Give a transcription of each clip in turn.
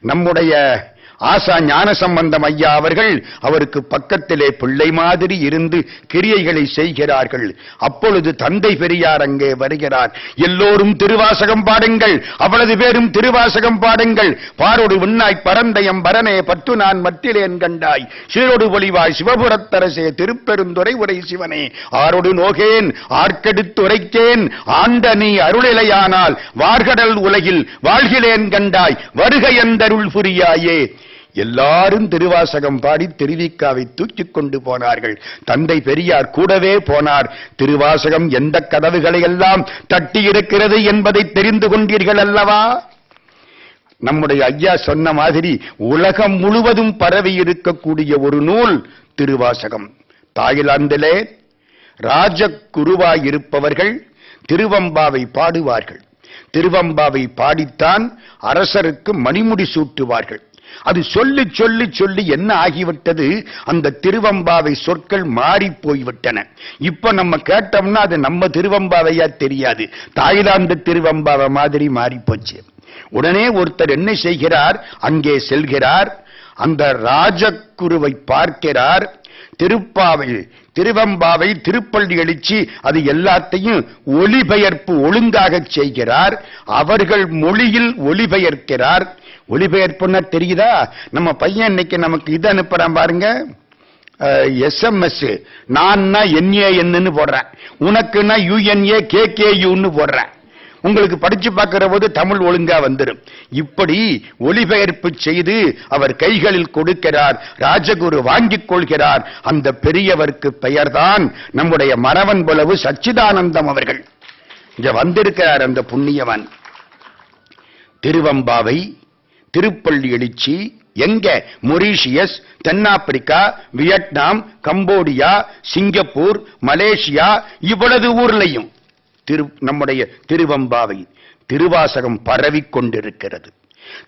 நம்முடைய ஆசா ஞானசம்பந்தம் ஐயா அவர்கள் அவருக்கு பக்கத்திலே பிள்ளை மாதிரி இருந்து கிரியைகளை செய்கிறார்கள். அப்பொழுது தந்தை பெரியார் அங்கே வருகிறார். எல்லோரும் திருவாசகம் பாடுங்கள், அவ்வளவு பேரும் திருவாசகம் பாடுங்கள். பாரோடு விண்ணாய் பரந்தயம் பரனே பத்து நான் மத்திலேன் கண்டாய் சீரோடு பொலிவாய் சிவபுரத்தரசே திருப்பெருந்துறை உரை சிவனே ஆரோடு நோகேன் ஆர்க்கெடுத்துரைக்கேன் ஆண்ட நீ அருளிலையானால் வார்கடல் உலகில் வாழ்கிலேன் கண்டாய் வருக எந்தருள் புரியாயே. எல்லாரும் திருவாசகம் பாடி திருவிக்காவை தூக்கிக் கொண்டு போனார்கள். தந்தை பெரியார் கூடவே போனார். திருவாசகம் எந்த கதவுகளை எல்லாம் தட்டி இருக்கிறது என்பதை தெரிந்து கொண்டீர்கள் அல்லவா? நம்முடைய ஐயா சொன்ன மாதிரி உலகம் முழுவதும் பரவி இருக்கக்கூடிய ஒரு நூல் திருவாசகம். தாய்லாந்திலே ராஜகுருவாய் இருப்பவர்கள் திருவம்பாவை பாடுவார்கள். திருவம்பாவை பாடித்தான் அரசருக்கு மணிமுடி சூட்டுவார்கள். அது சொல்லி சொல்லி சொல்லி என்ன ஆகிவிட்டது, அந்த திருவம்பாவை சொற்கள் மாறி போய்விட்டன. இப்ப நம்ம கேட்டோம்னா அது நம்ம திருவம்பாவையா தெரியாது, தாய்லாந்து திருவம்பாவை மாதிரி மாறி போச்சு. உடனே ஒருத்தர் என்ன செய்கிறார், அங்கே செல்கிறார், அந்த ராஜகுருவை பார்க்கிறார். திருவம்பாவை திருப்பள்ளி எழுச்சி அது எல்லாத்தையும் ஒளிபெயர்ப்பு ஒழுங்காக செய்கிறார். அவர்கள் மொழியில் ஒளிபெயர்க்கிறார். ஒளிபெயர்ப்புன்னா தெரியுதா? நம்ம பையன் இன்னைக்கு நமக்கு இது அனுப்புறான் பாருங்க, SMS. நான் NAN போடுறேன், உனக்குன்னா UNA KKUன்னு போடுறேன். உங்களுக்கு படிச்சு பார்க்கிற போது தமிழ் ஒழுங்கா வந்துடும். இப்படி ஒளிபெயர்ப்பு செய்து அவர் கைகளில் கொடுக்கிறார். ராஜகுரு வாங்கிக் கொள்கிறார். அந்த பெரியவருக்கு பெயர்தான் நம்முடைய மரவன் புலவு சச்சிதானந்தம் அவர்கள். இங்க வந்திருக்கிறார் அந்த புண்ணியவன். திருவம்பாவை திருப்பள்ளி எழுச்சி எங்க? மொரீஷியஸ், தென்னாப்பிரிக்கா, வியட்நாம், கம்போடியா, சிங்கப்பூர், மலேசியா, இவ்வளவு ஊர்லையும் நம்முடைய திருவம்பாவை திருவாசகம் பரவிக் கொண்டிருக்கிறது.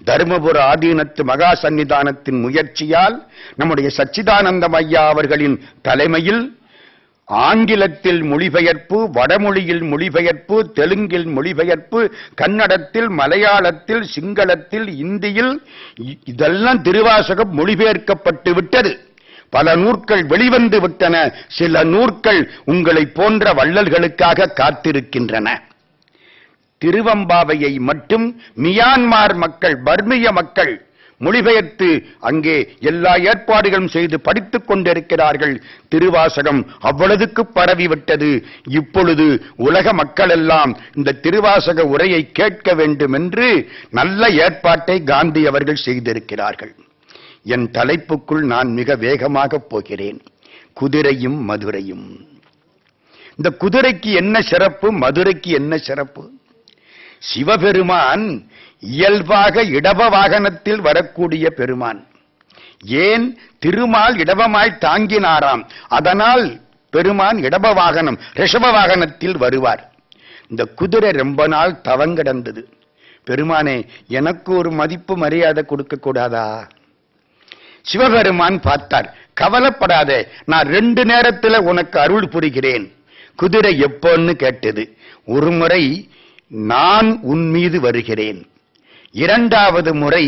தர்மபுர ஆதீனத்து மகா சன்னிதானத்தின் முயற்சியால் நம்முடைய சச்சிதானந்தம் ஐயா அவர்களின் தலைமையில் ஆங்கிலத்தில் மொழிபெயர்ப்பு, வடமொழியில் மொழிபெயர்ப்பு, தெலுங்கில் மொழிபெயர்ப்பு, கன்னடத்தில், மலையாளத்தில், சிங்களத்தில், இந்தியில் இதெல்லாம் திருவாசகம் மொழிபெயர்க்கப்பட்டு விட்டது. பல நூற்கள் வெளிவந்து விட்டன. சில நூற்கள் உங்களை போன்ற வள்ளல்களுக்காக காத்திருக்கின்றன. திருவம்பாவையை மட்டும் மியான்மார் மக்கள், பர்மிய மக்கள் மொழிபெயர்த்து அங்கே எல்லா ஏற்பாடுகளும் செய்து படித்துக் கொண்டிருக்கிறார்கள். திருவாசகம் அவ்வளவுக்கு பரவிவிட்டது. இப்பொழுது உலக மக்கள் எல்லாம் இந்த திருவாசக உரையை கேட்க வேண்டும் என்று நல்ல ஏற்பாட்டை காந்தி அவர்கள் செய்திருக்கிறார்கள். என் தலைப்புக்குள் நான் மிக வேகமாக போகிறேன். குதிரையும் மதுரையும். இந்த குதிரைக்கு என்ன சிறப்பு, மதுரைக்கு என்ன சிறப்பு? சிவபெருமான் இயல்பாக இடப வாகனத்தில் வரக்கூடிய பெருமான். ஏன்? திருமால் இடபமாய் தாங்கினாராம். அதனால் பெருமான் இடப வாகனம், ரிஷப வாகனத்தில் வருவார். இந்த குதிரை ரொம்ப நாள் தவங்கிடந்தது. பெருமானே, எனக்கு ஒரு மதிப்பு மரியாதை கொடுக்க கூடாதா? சிவபெருமான் பார்த்தார். கவலைப்படாதே, நான் 2 நேரத்தில் உனக்கு அருள் புரிகிறேன். குதிரை எப்போன்னு கேட்டது. ஒரு முறை நான் உன் மீது வருகிறேன், 2வது முறை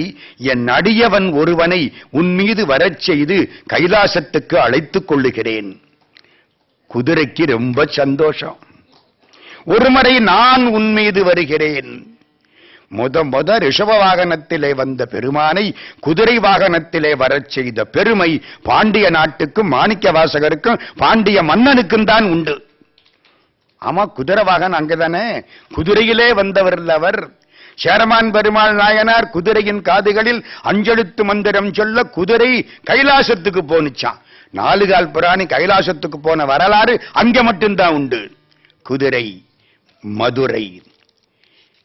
என் அடியவன் ஒருவனை உன் மீது வரச் செய்து கைலாசத்துக்கு அழைத்துக் கொள்ளுகிறேன். குதிரைக்கு ரொம்ப சந்தோஷம். ஒரு முறை நான் உன் மீது வருகிறேன். முத ரிஷப வாகனத்திலே வந்த பெருமானை குதிரை வாகனத்திலே வரச் செய்த பெருமை பாண்டிய நாட்டுக்கும் மாணிக்க வாசகருக்கும் பாண்டிய மன்னனுக்கும் தான் உண்டு. ஆமா, குதிரை வாகனம் அங்கதானே, குதிரையிலே வந்தவர் அவர். சேரமான் பெருமாள் நாயனார் குதிரையின் காதுகளில் அஞ்செழுத்து மந்திரம் சொல்ல குதிரை கைலாசத்துக்கு போனுச்சான். 4 கால் பிராணி கைலாசத்துக்கு போன வரலாறு அங்க மட்டும்தான் உண்டு. குதிரை. மதுரை.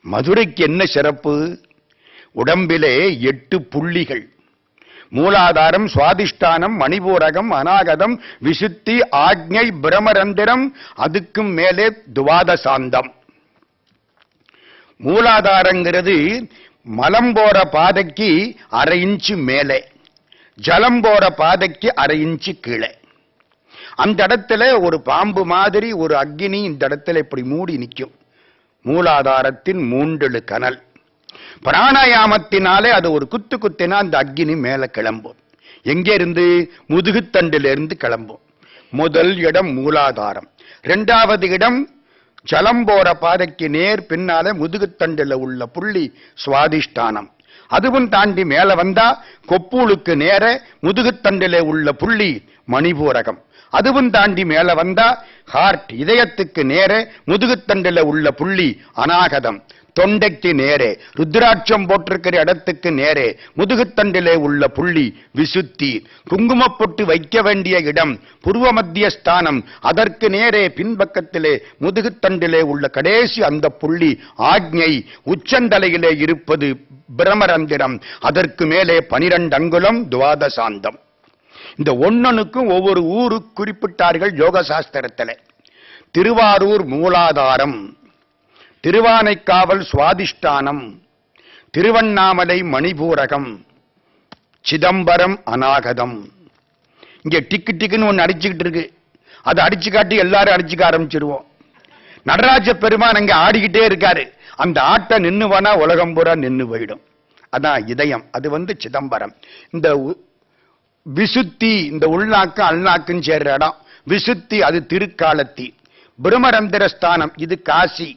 மதுரைக்கு என்ன சிறப்பு? உடம்பிலே 8 புள்ளிகள். மூலாதாரம், சுவாதிஷ்டானம், மணிபூரகம், அநாகதம், விசுத்தி, ஆக்ஞை, பிரமரந்திரம், அதுக்கும் மேலே துவாதசாந்தம். மூலாதாரங்கிறது மலம் போற பாதைக்கு 1/2 இன்ச்சு மேலே, ஜலம் போற பாதைக்கு 1/2 இன்ச்சு கீழே. அந்த இடத்துல ஒரு பாம்பு மாதிரி ஒரு அக்னி இந்த இடத்துல இப்படி மூடி நிற்கும். மூலாதாரத்தின் 3 கனல். பிராணாயாமத்தினாலே அது ஒரு குத்து குத்தினா அந்த அக்னி மேல கிளம்பும். எங்கே இருந்து? முதுகுத்தண்டிலிருந்து கிளம்பும். முதல் இடம் மூலாதாரம், இரண்டாவது இடம் ஜலம் போற பாதைக்கு நேர் பின்னால முதுகுத்தண்டில் உள்ள புள்ளி சுவாதிஷ்டானம். அதுவும் தாண்டி மேல வந்தா கொப்பூலுக்கு நேர முதுகுத்தண்டிலே உள்ள புள்ளி மணிபூரகம். அதுவும் தாண்டி மேல வந்தா ஹார்ட் இதயத்துக்கு நேர முதுகுத்தண்டில் உள்ள புள்ளி அநாகதம். தொண்டைக்கு நேரே ருத்ராட்சம் போட்டிருக்கிற இடத்துக்கு நேரே முதுகுத்தண்டிலே உள்ள புள்ளி விசுத்தி. குங்குமப்பொட்டு வைக்க வேண்டிய இடம் பூர்வ மத்திய ஸ்தானம். அதற்கு நேரே பின்பக்கத்திலே முதுகுத்தண்டிலே உள்ள கடைசி அந்த புள்ளி ஆக்ஞை. உச்சந்தலையிலே இருப்பது பிரமரந்திரம். அதற்கு மேலே 12 அங்குலம் துவாதசாந்தம். இந்த ஒன்னனுக்கும் ஒவ்வொரு ஊரு குறிப்பிட்டார்கள் யோக சாஸ்திரத்திலே. திருவாரூர் மூலாதாரம், திருவானைக்காவல் சுவாதிஷ்டானம், திருவண்ணாமலை மணிபூரகம், சிதம்பரம் அநாகதம். இங்க டிக்கு டிக்குன்னு ஒன்னு அடிச்சுக்கிட்டு இருக்கு. அதை அடிச்சு காட்டி எல்லாரும் அடிச்சுக்க ஆரம்பிச்சிருவோம். நடராஜ பெருமான் அங்க ஆடிக்கிட்டே இருக்காரு. அந்த ஆட்டை நின்னுவானா உலகம் பூரா நின்னு போயிடும். அதான் இதயம். அது சிதம்பரம். இந்த விசுத்தி, இந்த உள்நாக்கு அல்நாக்குன்னு சேர்ற இடம் விசுத்தி. அது திருக்காலத்தி. பிரமரந்திர ஸ்தானம் இது காசி,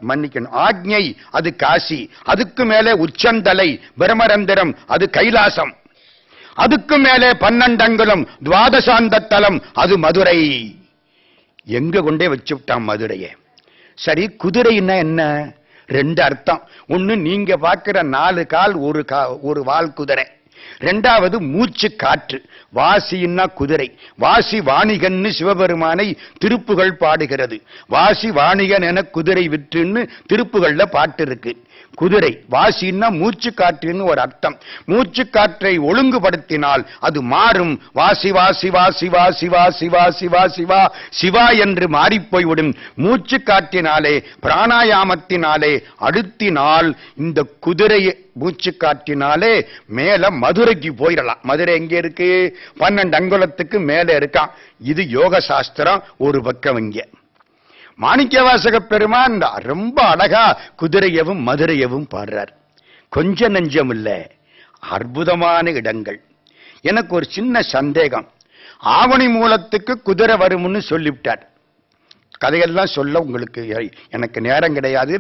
மன்னிக்கணும் ஆக்ஞை, அது காசி. அதுக்கு மேலே உச்சந்தலை பிரமரந்திரம், அது கைலாசம். அதுக்கு மேலே 12 அங்குலம் துவாதசாந்த தலம், அது மதுரை. எங்க கொண்டே வச்சு விட்டான் மதுரையை. சரி, குதிரைன்னா என்ன? 2 அர்த்தம். ஒண்ணு, நீங்க பார்க்கிற 4 கால் ஒரு வால் குதிரை. இரண்டாவது மூச்சு காற்று. வாசின்னா குதிரை. வாசி வாணிகன்னு சிவபெருமானை திருப்புகள் பாடுகிறது. வாசி வாணிகன் என குதிரை விற்றுன்னு திருப்புகள்ல பாட்டு இருக்கு. குதிரை வாசின்னா மூச்சு காற்றுன்னு ஒரு அர்த்தம். மூச்சு காற்றை ஒழுங்குபடுத்தினால் அது மாறும். வாசி வாசி வாசி வாசி வாசி வாசி வாசி வா சிவா என்று மாறிப்போய்விடும். மூச்சு காற்றினாலே பிராணாயாமத்தினாலே அழுத்தினால் இந்த குதிரை மூச்சு காற்றினாலே மேல மதுரைக்கு போயிடலாம். மதுரை எங்க இருக்கு? 12 அங்குலத்துக்கு மேல இருக்கான். இது யோக சாஸ்திரம் ஒரு பக்கம். இங்க மாணிக்கவாசக பெருமான் ரொம்ப அழகா குதிரையவும் மதுரையவும் பாடுறார். கொஞ்ச நஞ்சம் இல்ல, அற்புதமான இடங்கள். எனக்கு ஒரு சின்ன சந்தேகம். ஆவணி மூலத்துக்கு குதிரை வரும்னு சொல்லிவிட்டார். கதையெல்லாம் சொல்ல உங்களுக்கு எனக்கு நேரம் கிடையாது.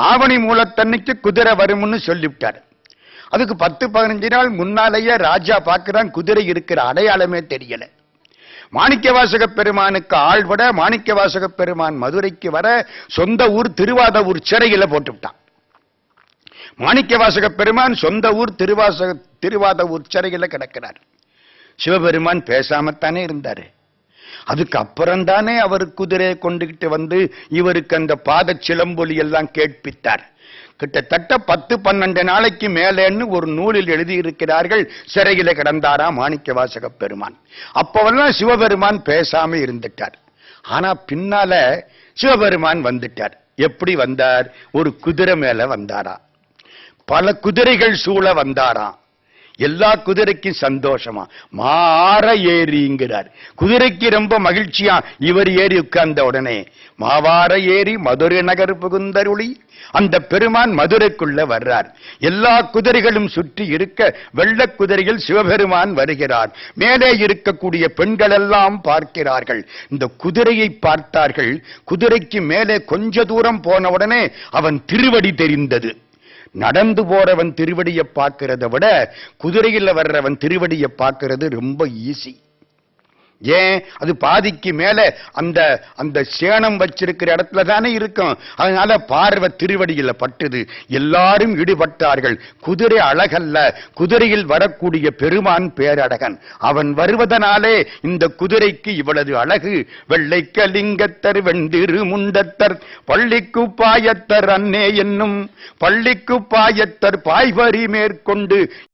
ஆவணி மூலத்தன்னைக்கு குதிரை வரும்னு சொல்லிவிட்டார். அதுக்கு 10-15 நாள் முன்னாலேயே ராஜா பார்க்கிறான், குதிரை இருக்கிற அடையாளமே தெரியல. மாணிக்கவாசக பெருமானுக்கு ஆள் விட மாணிக்கவாசக பெருமான் மதுரைக்கு வர சொந்த ஊர் திருவாதவூர் சிறையில போட்டுவிட்டான். மாணிக்கவாசக பெருமான் சொந்த ஊர் திருவாதவூர் சிறையில கிடக்கிறார். சிவபெருமான் பேசாமத்தானே இருந்தாரு. அதுக்கு அப்புறம்தானே அவர் குதிரையை கொண்டுகிட்டு இவருக்கு அந்த பாத சிலம்பொலி எல்லாம் கேட்பித்தார். கிட்டத்தட்ட 10-12 நாளைக்கு மேலேன்னு ஒரு நூலில் எழுதியிருக்கிறார்கள். சிறையில கிடந்தாரா மாணிக்கவாசக பெருமான். அப்பவெல்லாம் சிவபெருமான் பேசாம இருந்துட்டார். ஆனா பின்னால சிவபெருமான் வந்துட்டார். எப்படி வந்தார்? ஒரு குதிரை மேல வந்தாரா. பல குதிரைகள் சூழ வந்தாரா. எல்லா குதிரைக்கும் சந்தோஷமா மாற ஏறிங்கிறார். குதிரைக்கு ரொம்ப மகிழ்ச்சியா. இவர் ஏறி உட்கார்ந்த உடனே மாவார ஏறி மதுரை நகர் புகுந்தருளி அந்த பெருமான் மதுரைக்குள்ள வர்றார். எல்லா குதிரைகளும் சுற்றி இருக்க வெள்ள குதிரையில் சிவபெருமான் வருகிறார். மேலே இருக்கக்கூடிய பெண்கள் எல்லாம் பார்க்கிறார்கள். இந்த குதிரையை பார்த்தார்கள். குதிரைக்கு மேலே கொஞ்ச தூரம் போன உடனே அவன் திருவடி தெரிந்தது. நடந்து போறவன் திருவடியை பார்க்கிறத விட குதிரையில் வர்றவன் திருவடியை பார்க்கிறது ரொம்ப ஈஸி. ஏன்? அது பாதிக்கு மேல அந்த அந்த சேணம் வச்சிருக்கிற இடத்துல தானே இருக்கும். அதனால பார்வை திருவடியில பட்டது. எல்லாரும் ஈடுபட்டார்கள். குதிரை அழகல்ல, குதிரையில் வரக்கூடிய பெருமான் பேரழகன். அவன் வருவதனாலே இந்த குதிரைக்கு இவ்வளவு அழகு. வெள்ளை கலிங்கத்தர் வெண்டிரு முண்டத்தர் பள்ளிக்கு பாயத்தர் அன்னே என்னும் பள்ளிக்கு பாயத்தர் பாய்வரி மேற்கொண்டு